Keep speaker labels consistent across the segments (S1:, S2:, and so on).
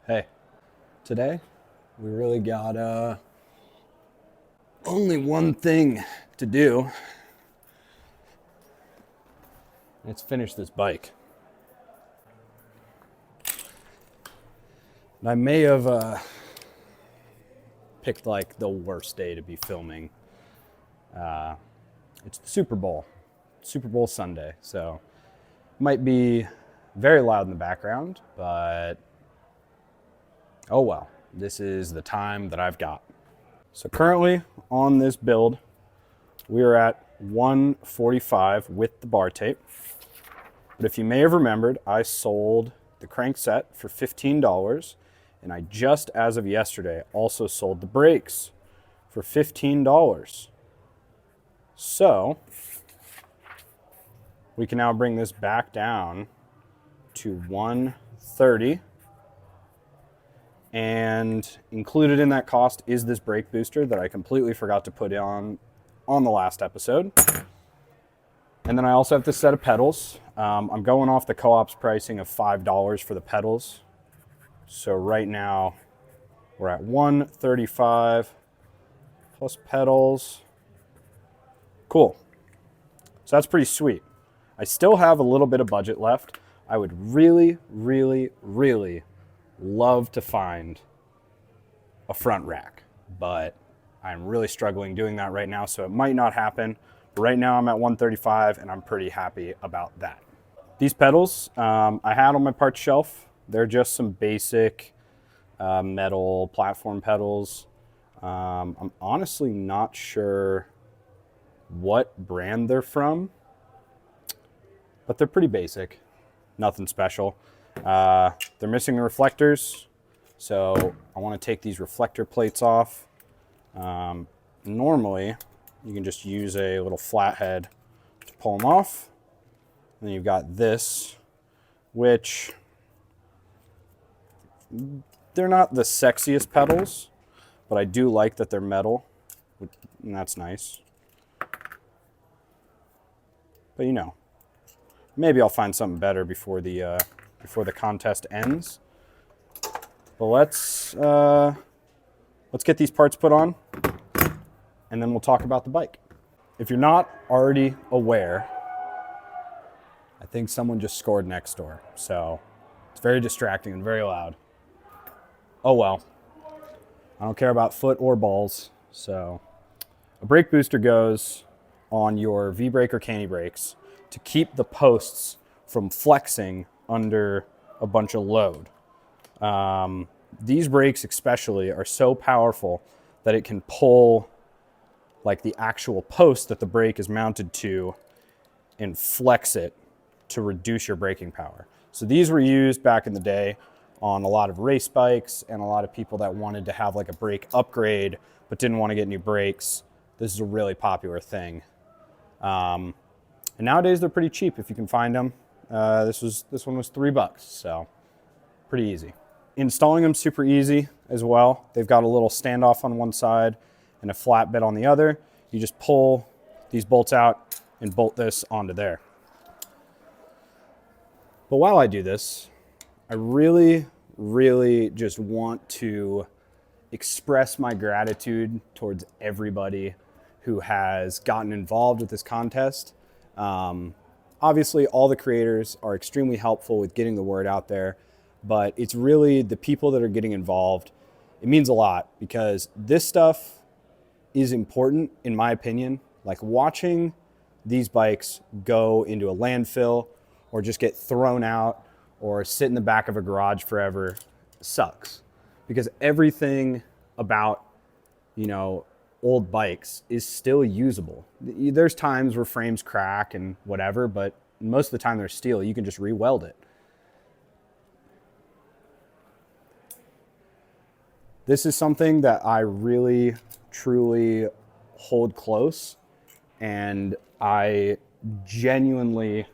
S1: Hey, today we really got only one thing to do. It's finish this bike. And I may have picked like the worst day to be filming. It's the Super Bowl Sunday, so it might be very loud in the background, but oh well. This is the time that I've got. So currently on this build, we are at 145 with the bar tape. But if you may have remembered, I sold the crank set for $15, and I just as of yesterday also sold the brakes for $15. So we can now bring this back down to 130. And included in that cost is this brake booster that I completely forgot to put on the last episode. And then I also have this set of pedals. I'm going off the co-op's pricing of $5 for the pedals. So right now we're at 135 plus pedals. Cool. So that's pretty sweet. I still have a little bit of budget left. I would really, really, really love to find a front rack, but I'm really struggling doing that right now, so it might not happen. But right now I'm at 135 and I'm pretty happy about that. These pedals I had on my parts shelf. They're just some basic metal platform pedals. I'm honestly not sure what brand they're from, but they're pretty basic, nothing special. They're missing the reflectors, so I want to take these reflector plates off. Normally, you can just use a little flathead to pull them off. And then you've got this, which they're not the sexiest pedals, but I do like that they're metal, and that's nice. But you know, maybe I'll find something better before the contest ends. But let's get these parts put on, and then we'll talk about the bike. If you're not already aware, I think someone just scored next door, so it's very distracting and very loud. Oh well, I don't care about foot or balls. So a brake booster goes on your V-brake or Canty brakes to keep the posts from flexing under a bunch of load. These brakes especially are so powerful that it can pull like the actual post that the brake is mounted to and flex it to reduce your braking power. So these were used back in the day on a lot of race bikes and a lot of people that wanted to have like a brake upgrade but didn't want to get new brakes. This is a really popular thing. And nowadays they're pretty cheap if you can find them. This one was $3, so pretty easy. Installing them super easy as well. They've got a little standoff on one side and a flat bit on the other. You just pull these bolts out and bolt this onto there. But while I do this, I really, really just want to express my gratitude towards everybody who has gotten involved with this contest. Obviously, all the creators are extremely helpful with getting the word out there, but it's really the people that are getting involved. It means a lot because this stuff is important, in my opinion. Like watching these bikes go into a landfill or just get thrown out or sit in the back of a garage forever sucks, because everything about, you know, old bikes is still usable. There's times where frames crack and whatever, but most of the time they're steel. You can just re-weld it. This is something that I really, truly hold close, and I genuinely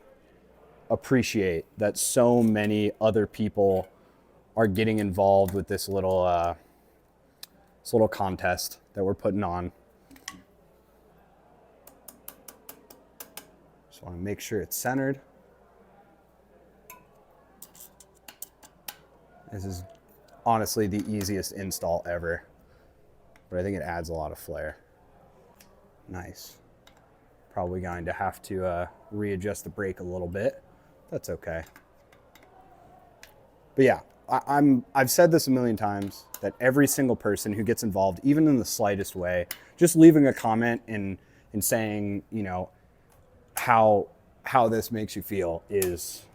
S1: appreciate that so many other people are getting involved with this little contest that we're putting on. Just want to make sure it's centered. This is honestly the easiest install ever, but I think it adds a lot of flair. Nice. Probably going to have to readjust the brake a little bit. That's okay. But yeah, I've said this a million times that every single person who gets involved, even in the slightest way, just leaving a comment and saying, you know, how this makes you feel is,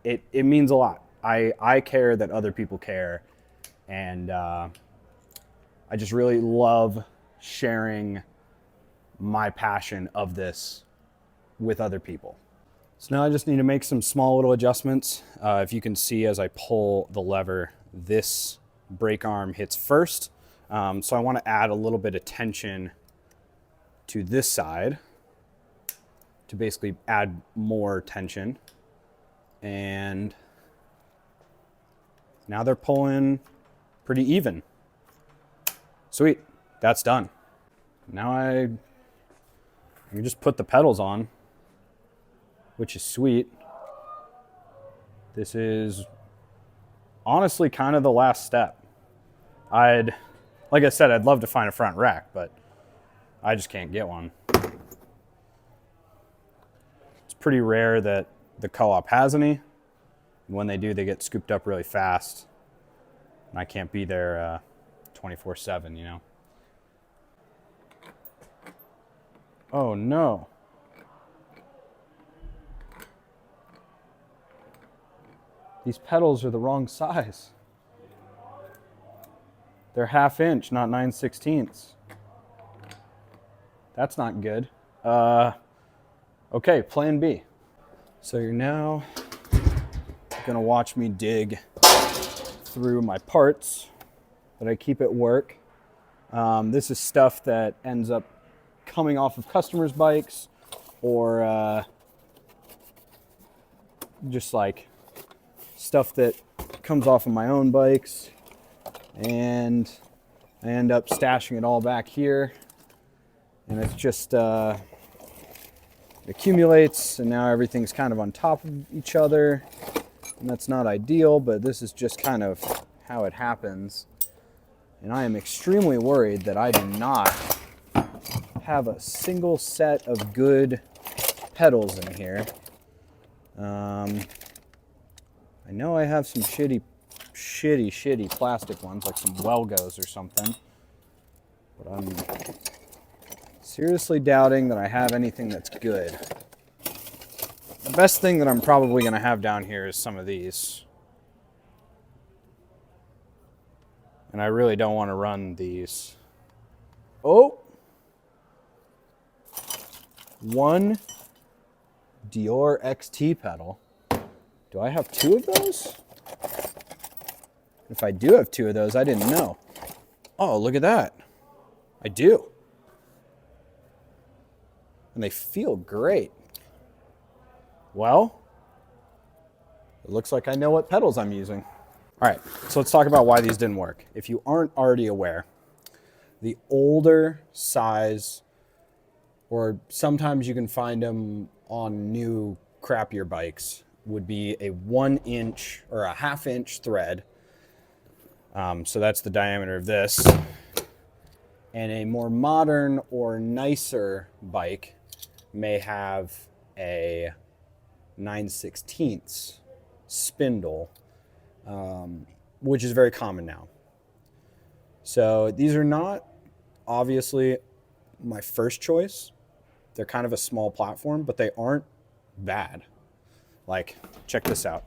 S1: it means a lot. I care that other people care, and I just really love sharing my passion of this with other people. So now I just need to make some small little adjustments. If you can see as I pull the lever, this brake arm hits first. So I want to add a little bit of tension to this side to basically add more tension. And now they're pulling pretty even. Sweet, that's done. Now I can just put the pedals on, which is sweet. This is honestly kind of the last step. Like I said, I'd love to find a front rack, but I just can't get one. It's pretty rare that the co-op has any. And when they do, they get scooped up really fast. And I can't be there 24/7, you know? Oh no. These pedals are the wrong size. They're 1/2 inch, not 9/16. That's not good. Okay, plan B. So you're now gonna watch me dig through my parts that I keep at work. This is stuff that ends up coming off of customers' bikes, or just like stuff that comes off of my own bikes, and I end up stashing it all back here, and it's just it accumulates, and now everything's kind of on top of each other, and that's not ideal, but this is just kind of how it happens. And I am extremely worried that I do not have a single set of good pedals in here. I know I have some shitty plastic ones, like some Welgos or something, but I'm seriously doubting that I have anything that's good. The best thing that I'm probably going to have down here is some of these. And I really don't want to run these. Oh! One Dior XT pedal. Do I have 2 of those? If I do have 2 of those, I didn't know. Oh, look at that. I do. And they feel great. Well, it looks like I know what pedals I'm using. All right, so let's talk about why these didn't work. If you aren't already aware, the older size, or sometimes you can find them on new crappier bikes, would be a 1 inch or a 1/2 inch thread. So that's the diameter of this. And a more modern or nicer bike may have a 9/16 spindle, which is very common now. So these are not obviously my first choice. They're kind of a small platform, but they aren't bad. Like, check this out.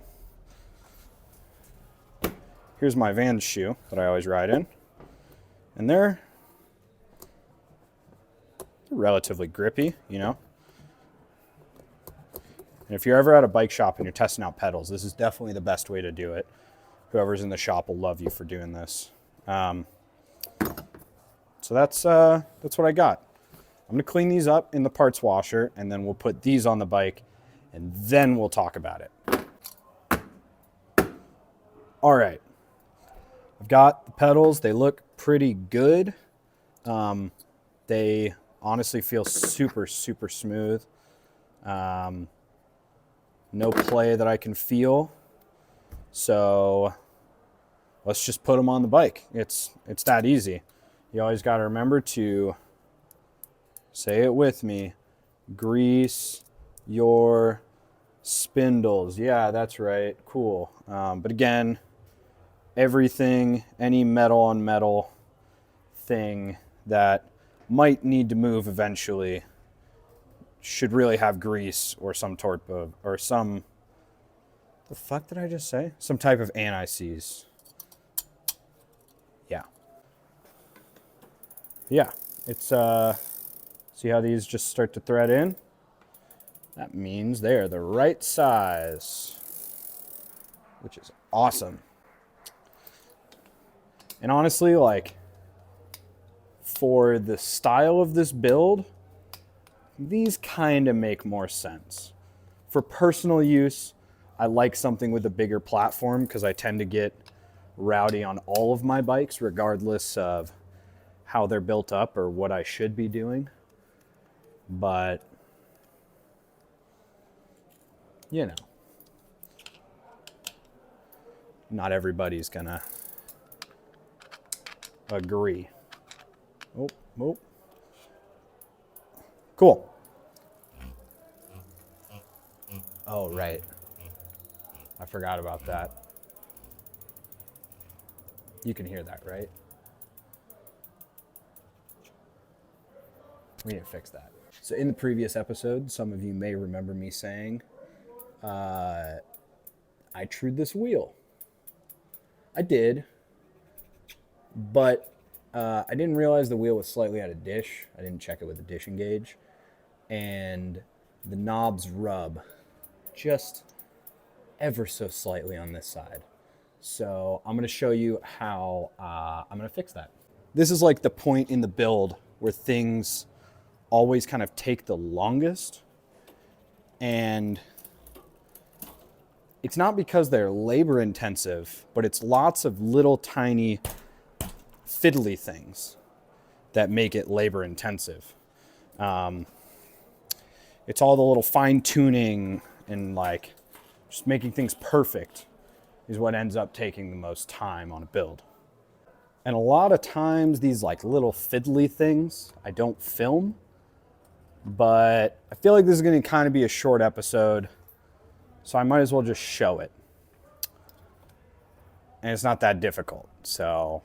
S1: Here's my Vans shoe that I always ride in. And they're relatively grippy, you know? And if you're ever at a bike shop and you're testing out pedals, this is definitely the best way to do it. Whoever's in the shop will love you for doing this. So that's what I got. I'm gonna clean these up in the parts washer, and then we'll put these on the bike, and then we'll talk about it. All right, I've got the pedals. They look pretty good. They honestly feel super, super smooth. No play that I can feel. So let's just put them on the bike. It's that easy. You always got to remember to say it with me. Grease your spindles. Yeah, that's right. Cool. But again, everything, any metal on metal thing that might need to move eventually should really have grease or some type of, or some, the fuck did I just say? Some type of anti-seize. Yeah. Yeah, it's, see how these just start to thread in? That means they are the right size, which is awesome. And honestly, like, for the style of this build, these kind of make more sense. For personal use, I like something with a bigger platform because I tend to get rowdy on all of my bikes, regardless of how they're built up or what I should be doing. But, you know, not everybody's gonna agree. Oh, oh. Cool. Oh, right. I forgot about that. You can hear that, right? We need to fix that. So in the previous episode, some of you may remember me saying, I trued this wheel. I did, but I didn't realize the wheel was slightly out of dish. I didn't check it with the dishing gauge. And the knobs rub just ever so slightly on this side. So I'm gonna show you how I'm gonna fix that. This is like the point in the build where things always kind of take the longest. And it's not because they're labor intensive, but it's lots of little tiny fiddly things that make it labor intensive. It's all the little fine tuning and like just making things perfect is what ends up taking the most time on a build. And a lot of times these like little fiddly things I don't film, but I feel like this is going to kind of be a short episode, so I might as well just show it. And it's not that difficult, so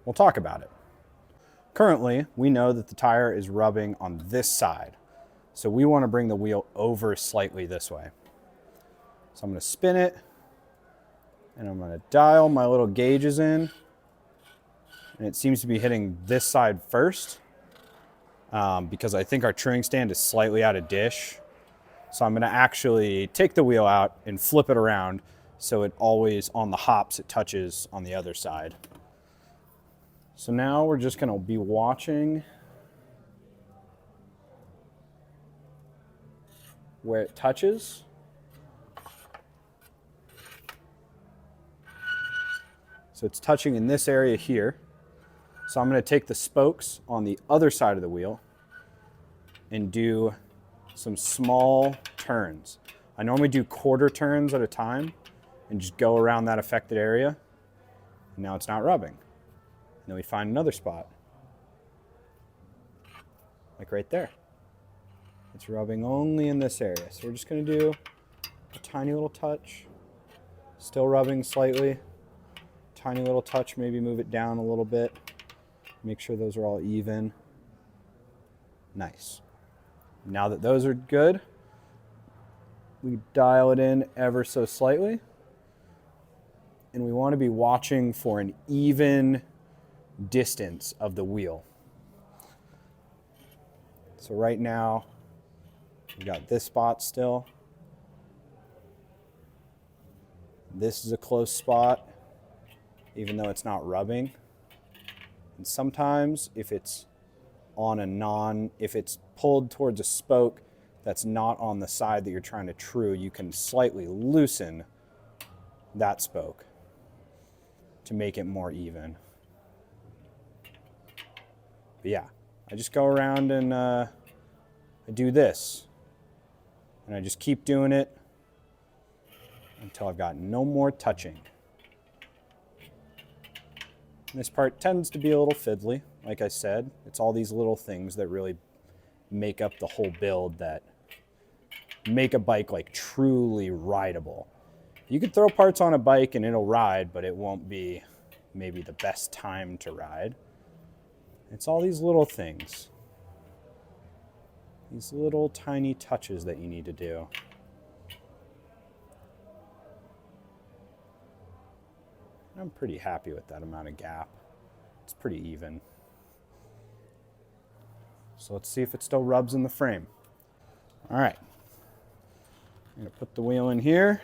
S1: we'll talk about it. Currently, we know that the tire is rubbing on this side, so we want to bring the wheel over slightly this way. So I'm going to spin it, and I'm going to dial my little gauges in, and it seems to be hitting this side first, because I think our truing stand is slightly out of dish. So I'm going to actually take the wheel out and flip it around so it always, on the hops, it touches on the other side. So now we're just going to be watching where it touches. So it's touching in this area here. So I'm going to take the spokes on the other side of the wheel and do some small turns. I normally do quarter turns at a time and just go around that affected area. And now it's not rubbing. And then we find another spot, like right there. It's rubbing only in this area. So we're just going to do a tiny little touch, still rubbing slightly, tiny little touch, maybe move it down a little bit. Make sure those are all even. Nice. Now that those are good, we dial it in ever so slightly. And we want to be watching for an even distance of the wheel. So right now, we got this spot still. This is a close spot, even though it's not rubbing. And sometimes if it's on if it's pulled towards a spoke that's not on the side that you're trying to true, you can slightly loosen that spoke to make it more even. But yeah, I just go around and I do this. And I just keep doing it until I've got no more touching. This part tends to be a little fiddly, like I said. It's all these little things that really make up the whole build that make a bike like truly rideable. You could throw parts on a bike and it'll ride, but it won't be maybe the best time to ride. It's all these little things. These little tiny touches that you need to do. I'm pretty happy with that amount of gap. It's pretty even. So let's see if it still rubs in the frame. All right. I'm gonna put the wheel in here.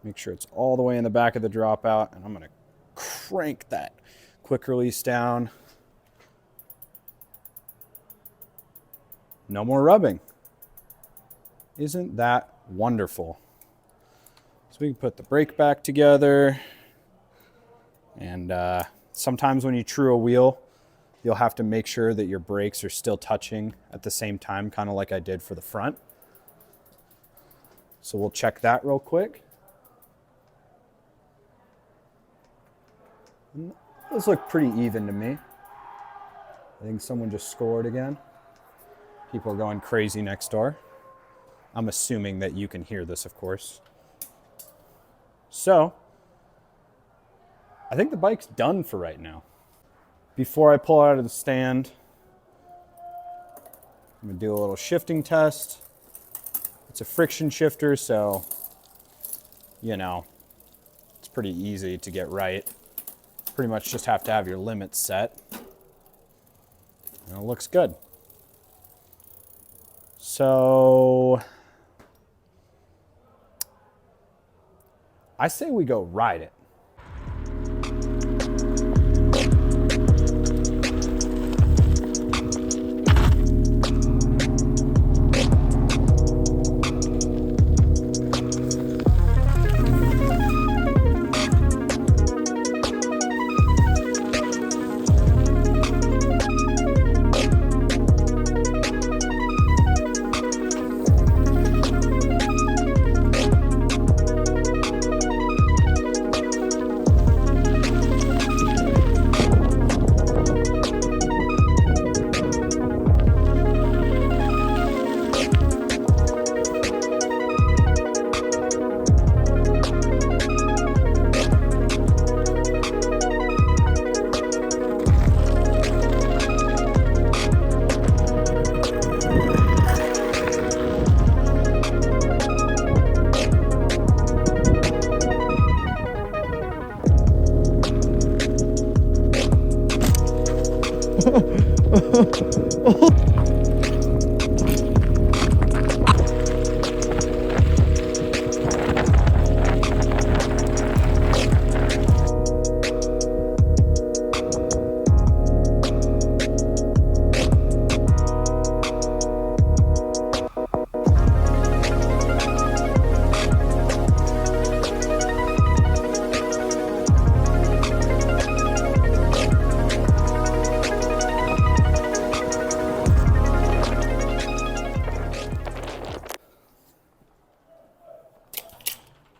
S1: Make sure it's all the way in the back of the dropout, and I'm gonna crank that quick release down. No more rubbing. Isn't that wonderful? So we can put the brake back together. And sometimes when you true a wheel, you'll have to make sure that your brakes are still touching at the same time, kind of like I did for the front. So we'll check that real quick. Those look pretty even to me. I think someone just scored again. People are going crazy next door. I'm assuming that you can hear this, of course. So, I think the bike's done for right now. Before I pull out of the stand, I'm gonna do a little shifting test. It's a friction shifter, so, you know, it's pretty easy to get right. Pretty much just have to have your limits set. And it looks good. So, I say we go ride it.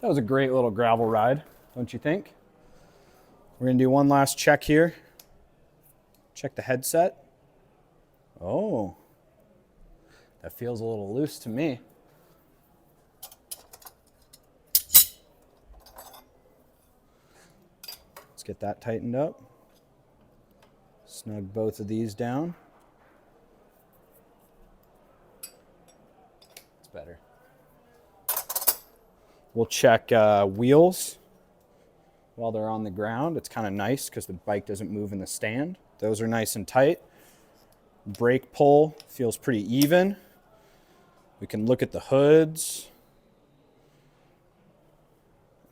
S1: That was a great little gravel ride, don't you think? We're gonna do one last check here. Check the headset. Oh, that feels a little loose to me. Let's get that tightened up. Snug both of these down. It's better. We'll check wheels while they're on the ground. It's kind of nice because the bike doesn't move in the stand. Those are nice and tight. Brake pull feels pretty even. We can look at the hoods.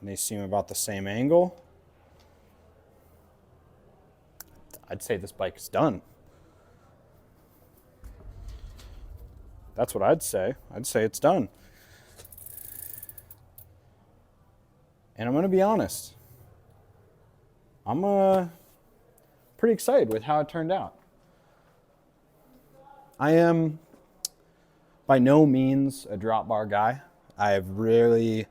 S1: And they seem about the same angle. I'd say this bike is done. That's what I'd say. I'd say it's done. And I'm going to be honest. I'm pretty excited with how it turned out. I am by no means a drop bar guy. I've really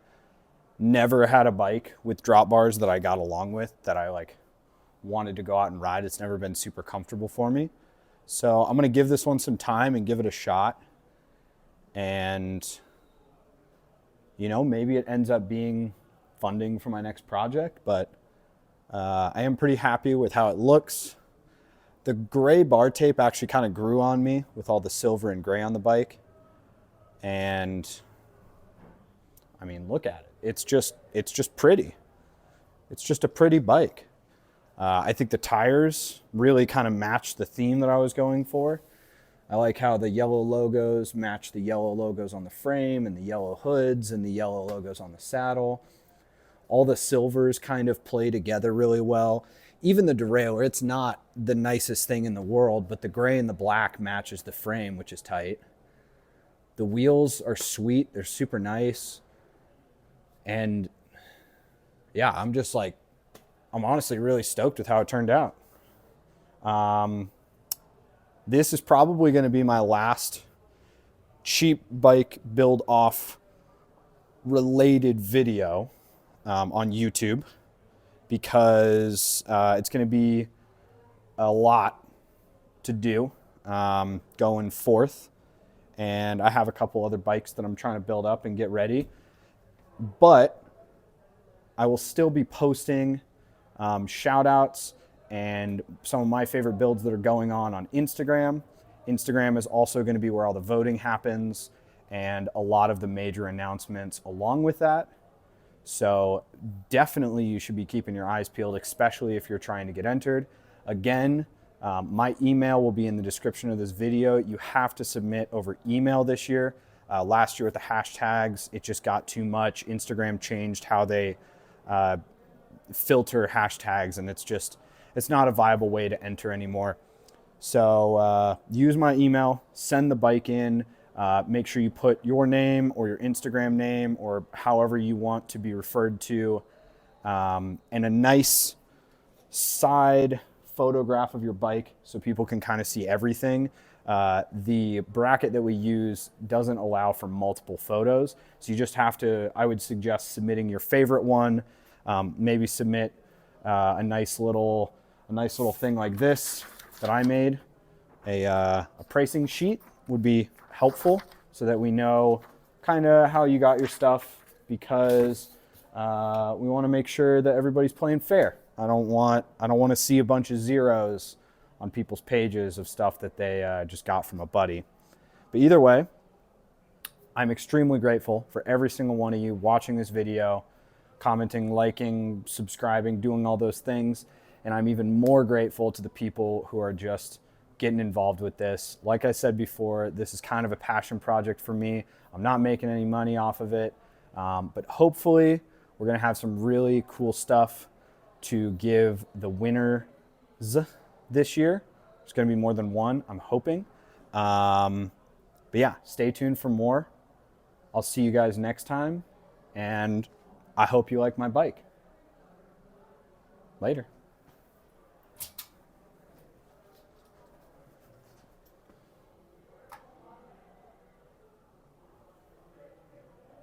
S1: never had a bike with drop bars that I got along with that I like wanted to go out and ride. It's never been super comfortable for me. So I'm gonna give this one some time and give it a shot. And you know, maybe it ends up being funding for my next project, but I am pretty happy with how it looks. The gray bar tape actually kind of grew on me with all the silver and gray on the bike. And I mean, look at it. It's just pretty. It's just a pretty bike. I think the tires really kind of match the theme that I was going for. I like how the yellow logos match the yellow logos on the frame and the yellow hoods and the yellow logos on the saddle. All the silvers kind of play together really well. Even the derailleur, it's not the nicest thing in the world, but the gray and the black matches the frame, which is tight. The wheels are sweet. They're super nice. And yeah, I'm honestly really stoked with how it turned out. This is probably going to be my last cheap bike build off related video on YouTube, because it's going to be a lot to do going forth. And I have a couple other bikes that I'm trying to build up and get ready. But I will still be posting shout outs and some of my favorite builds that are going on Instagram. Instagram is also going to be where all the voting happens and a lot of the major announcements along with that. So definitely you should be keeping your eyes peeled, especially if you're trying to get entered. Again, my email will be in the description of this video. You have to submit over email this year. Last year with the hashtags, it just got too much. Instagram changed how they filter hashtags, and it's not a viable way to enter anymore. So use my email, send the bike in, make sure you put your name or your Instagram name or however you want to be referred to, and a nice side photograph of your bike so people can kind of see everything. The bracket that we use doesn't allow for multiple photos, so you just have to, I would suggest submitting your favorite one. Maybe submit a nice little thing like this that I made. A pricing sheet would be helpful so that we know kind of how you got your stuff, because we want to make sure that everybody's playing fair. I don't want to see a bunch of zeros on people's pages of stuff that they just got from a buddy. But either way, I'm extremely grateful for every single one of you watching this video, commenting, liking, subscribing, doing all those things. And I'm even more grateful to the people who are just getting involved with this. Like I said before, this is kind of a passion project for me. I'm not making any money off of it, but hopefully we're gonna have some really cool stuff to give the winners this year. There's gonna be more than one, I'm hoping. But yeah, stay tuned for more. I'll see you guys next time, and I hope you like my bike. Later.